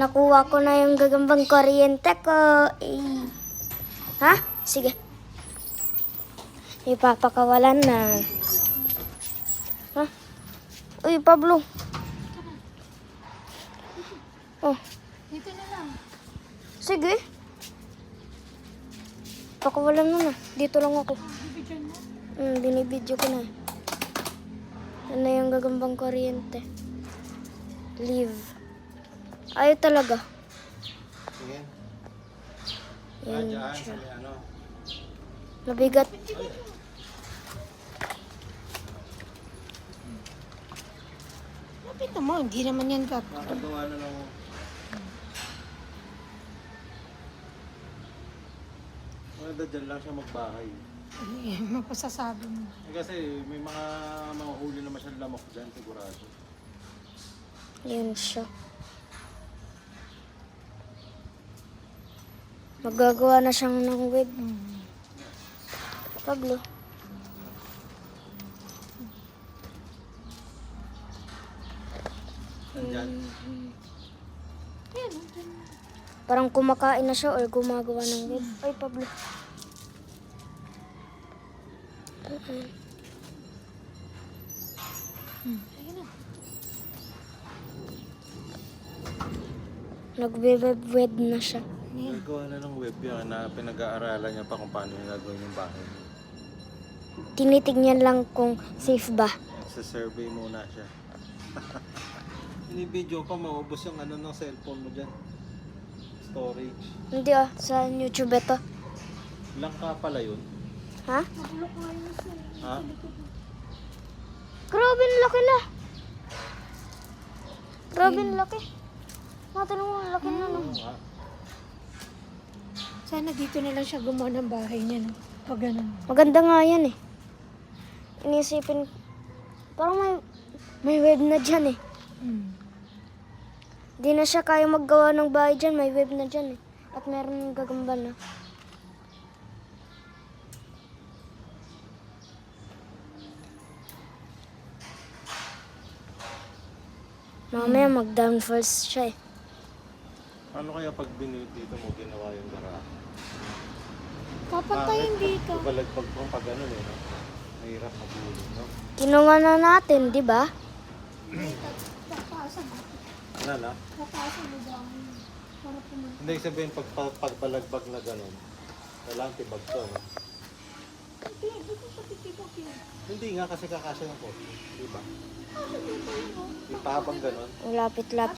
nakuha ko na yung gagambang kuryente ko. Eh. Ha? Sige. Ipapakawalan na. Ha? Uy, Pablo. Oh. Dito na lang. Sige. Pakawalan mo na. Dito lang ako. Bibidyan mo. Binibidyo ko na. Ano yung gagambang kuryente? Leave. Ayaw talaga. Sige. Yan Diyan, siya. sa may ano. Mabigat. Lapit na mo, hindi naman yan Nakagawa na lang. Wala dyan lang siya magbahay. mapasasabi mo. Kasi may mga huli na masyadong lamok dyan, sigurado. Yan siya. Magagawa na siyang ng web. Pablo. Nandyan. Parang kumakain na siya or gumagawa ng web. Ay, Pablo. Ayun na. Nagwe-web na siya. Nagawa na ng web yan na pinag-aaralan niya pa kung paano yung gagawin yung bahay. Tinitignan lang kung safe ba. Sa survey muna siya. Ini-video pa, maubos yung ano ng cellphone mo dyan. Storage. Hindi sa YouTube ito. Ilang ka pala yun? Ha? Nabulok nga yun sa Ha? Grabe, ang laki na. Grabe, ang laki. Natanong mo, ang laki na, no? Oo nga. Sana dito na lang siya gumawa ng bahay niya. No? Pag ganun. Maganda nga yan eh. Inisipin, parang may web na dyan eh. Di na siya kaya maggawa ng bahay dyan, may web na dyan eh. At meron gagamba na. Mamaya mag-downfalls siya eh. Ano kaya pag dito mo ginawa yung garahe? Papantayin dito. Balagpag mo pag ano eh, no? Mahirap magulong, no? Kinuha na natin, di ba? Tatasan. Ano na? Tatasan mo ba? Para pumunta. Hindi, sabihin pag balagbag na gano'n, kailangan tibag to, no? Hindi, dito sa titibok yun. Hindi nga kasi kakasya ng kote, di ba? Kasi dito yun, oh. Yung pahabang gano'n, Lapit-lapit.